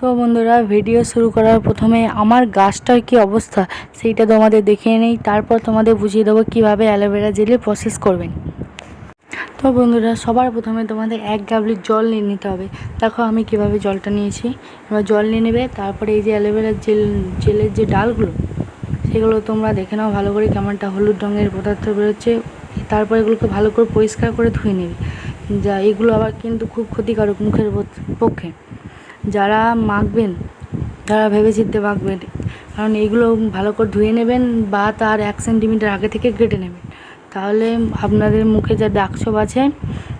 তো বন্ধুরা ভিডিও শুরু করার প্রথমে আমার গাছটার কি অবস্থা সেইটা তোমাদের দেখিয়ে নেই, তারপর তোমাদের বুঝিয়ে দেবো কীভাবে অ্যালোভেরা জেলে প্রসেস করবেন। তো বন্ধুরা সবার প্রথমে তোমাদের 1 গাবলি জল নিয়ে নিতে হবে। দেখো আমি কিভাবে জলটা নিয়েছি। এবার জল নিয়ে নেবে, তারপরে এই যে অ্যালোভেরা জেলের যে ডালগুলো সেগুলো তোমরা দেখে নাও ভালো করে, কেমনটা হলুদ রঙের পদার্থ বেরোচ্ছে। তারপর এগুলোকে ভালো করে পরিষ্কার করে ধুয়ে নেবে। যা এগুলো আবার কিন্তু খুব ক্ষতিকারক মুখের পক্ষে। যারা মাখবেন তারা ভেবেচিন্তে মাখবেন, কারণ এগুলো ভালো করে ধুয়ে নেবেন বা তার 1 সেন্টিমিটার আগে থেকে কেটে নেবেন। তাহলে আপনাদের মুখে যা দাগছোপ আছে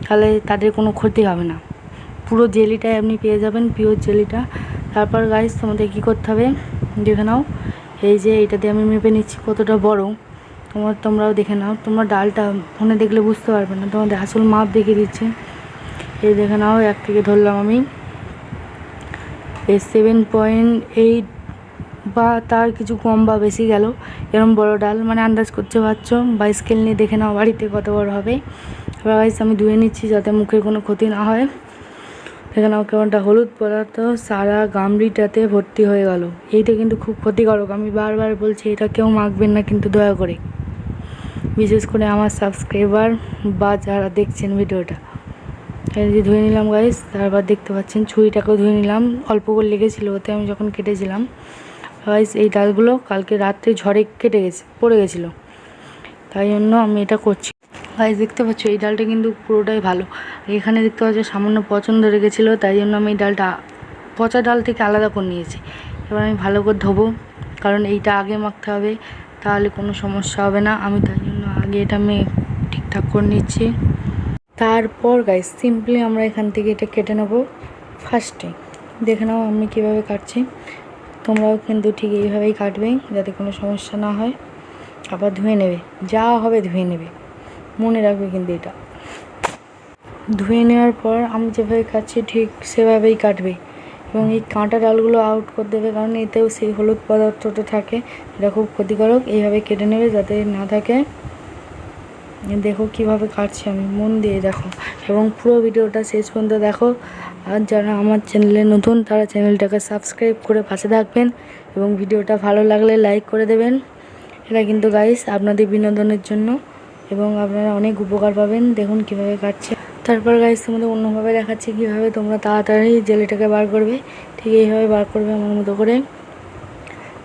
তাহলে তাদের কোনো ক্ষতি হবে না। পুরো জেলিটাই আপনি পেয়ে যাবেন, পিওর জেলিটা। তারপর গাইস তোমাদের কী করতে হবে দেখে নাও। এই যে এইটা দিয়ে আমি মেপে নিচ্ছি কতটা বড়, তোমরাও দেখে নাও। তোমরা ডালটা ফোনে দেখলে বুঝতে পারবে না, তোমাদের আসল মাপ দেখিয়ে দিচ্ছি। এই দেখে নাও, 1 থেকে ধরলাম আমি 7.8 বা তার কিছু কম বা বেশি গেল, এরকম বড় ডাল, মানে আন্দাজ করতে পারছো। বা স্কেল নিয়ে দেখে নাও বাড়িতে কত বড় হবে। এবার গাইস আমি ধুয়ে নিচ্ছি যাতে মুখের কোনো ক্ষতি না হয়। দেখে নাও কেমনটা হলুদ পদার্থ সারা গামলিটাতে ভর্তি হয়ে গেল। এইটা কিন্তু খুব ক্ষতিকারক, আমি বারবার বলছি এটা কেউ মাখবেন না কিন্তু দয়া করে, বিশেষ করে আমার সাবস্ক্রাইবার বা যারা দেখছেন ভিডিওটা। এই যে ধুয়ে নিলাম গাইস। তারপর দেখতে পাচ্ছেন ছুরিটাকেও ধুয়ে নিলাম, অল্প করে লেগেছিলো ওতে আমি যখন কেটেছিলাম। গাইস এই ডালগুলো কালকে রাত্রে ঝড়ে পড়ে গেছিলো, তাই জন্য আমি এটা করছি। গাইস দেখতে পাচ্ছ এই ডালটা কিন্তু পুরোটাই ভালো। এখানে দেখতে পাচ্ছ সামান্য পচন ধরে গেছিলো, তাই জন্য আমি এই ডালটা পচা ডাল থেকে আলাদা করে নিয়েছি। এবার আমি ভালো করে ধোবো, কারণ এইটা আগে মাখতে হবে, তাহলে কোনো সমস্যা হবে না। আমি তাই জন্য আগে এটা আমি ঠিকঠাক করে নিচ্ছি। তারপর গাইস সিম্পলি আমরা এখান থেকে এটা কেটে নেব। ফার্স্টে দেখে নাও আমি কীভাবে কাটছি, তোমরাও কিন্তু ঠিক এইভাবেই কাটবে যাতে কোনো সমস্যা না হয়। আবার ধুয়ে নেবে, যা হবে ধুয়ে নেবে, মনে রাখবে কিন্তু এটা। ধুয়ে নেওয়ার পর আমি যেভাবে কাটছি ঠিক সেভাবেই কাটবে, এবং এই কাঁটা ডালগুলো আউট করে দেবে, কারণ এতেও সেই হলুদ পদার্থটা থাকে, এটা খুব ক্ষতিকারক। এইভাবে কেটে নেবে যাতে না থাকে। দেখো কিভাবে কাটছি আমি, মন দিয়ে দেখো এবং পুরো ভিডিওটা শেষ পর্যন্ত দেখো। আর যারা আমার চ্যানেলে নতুন তারা চ্যানেলটাকে সাবস্ক্রাইব করে পাশে থাকবেন, এবং ভিডিওটা ভালো লাগলে লাইক করে দেবেন। এটা কিন্তু গাইস আপনাদের বিনোদনের জন্য, এবং আপনারা অনেক উপকার পাবেন। দেখুন কিভাবে কাটছে। তারপর গাইস তোমাদের অন্যভাবে দেখাচ্ছি কীভাবে তোমরা তাড়াতাড়ি জেলিটাকে বার করবে। ঠিক এইভাবে বার করবে আমার মতো করে।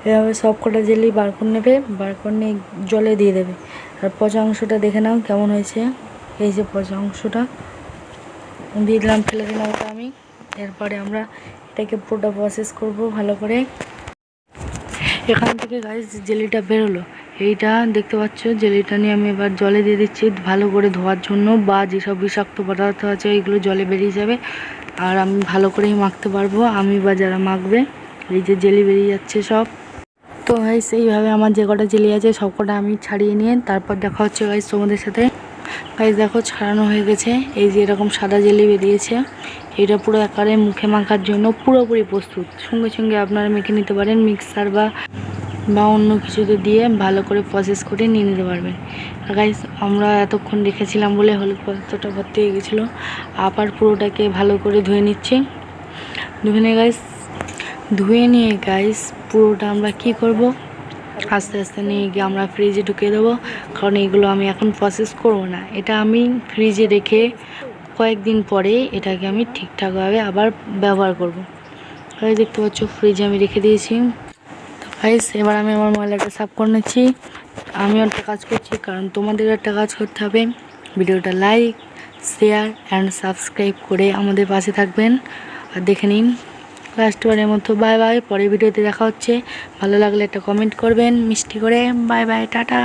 এভাবে সব কটা জেলি বার করে নেবে, বার করে নিয়ে জলে দিয়ে দেবে। আর পচা অংশটা দেখে নাও কেমন হয়েছে। এই যে পচা অংশটা দিয়ে দিলাম, ফেলে দিলাম ওটা আমি। এরপরে আমরা এটাকে পুরোটা প্রসেস করব ভালো করে। এখান থেকে গাইস জেলিটা বেরোলো, এইটা দেখতে পাচ্ছ। জেলিটা নিয়ে আমি এবার জলে দিয়ে দিচ্ছি ভালো করে ধোয়ার জন্য, বা যেসব বিষাক্ত পদার্থ আছে ওইগুলো জলে বেরিয়ে যাবে, আর আমি ভালো করেই মাখতে পারবো, আমি বা যারা মাখবে। এই যে জেলি বেরিয়ে যাচ্ছে সব। তো গাইস এইভাবে আমার যে কটা জেলি আছে সব কটা আমি ছাড়িয়ে নিয়ে তারপর দেখা হচ্ছে গাইস তোমাদের সাথে। গাইস দেখো ছাড়ানো হয়ে গেছে, এই যে এরকম সাদা জেলি বেরিয়েছে। এটা পুরো আকারে মুখে মাখার জন্য পুরোপুরি প্রস্তুত। সঙ্গে সঙ্গে আপনারা মেখে নিতে পারেন মিক্সার বা অন্য কিছুতে দিয়ে ভালো করে প্রসেস করে নিয়ে নিতে পারবেন। গাইস আমরা এতক্ষণ রেখেছিলাম বলে হলুদ পদার্থটা ভর্তি হয়ে গেছিলো। আবার পুরোটাকে ভালো করে ধুয়ে নিচ্ছি। ধুয়ে নিয়ে গাইস পুরোটা আমরা কি করব, আস্তে আস্তে নিয়ে গিয়ে আমরা ফ্রিজে ঢুকিয়ে দেবো, কারণ এগুলো আমি এখন প্রসেস করব না। এটা আমি ফ্রিজে রেখে কয়েকদিন পরে এটাকে আমি ঠিকঠাকভাবে আবার ব্যবহার করব। গাইস দেখতে পাচ্ছ ফ্রিজে আমি রেখে দিয়েছি। তো গাইস এবার আমি আমার ময়লাটা সাফ করে নিচ্ছি। আমিও একটা কাজ করছি, কারণ তোমাদের একটা কাজ করতে হবে। ভিডিওটা লাইক, শেয়ার অ্যান্ড সাবস্ক্রাইব করে আমাদের পাশে থাকবেন। আর দেখে নিন লাস্টবারের মতো বাই বাই। পরের ভিডিওতে দেখা হচ্ছে। ভালো লাগলে একটা কমেন্ট করবেন মিষ্টি করে। Bye bye, tata.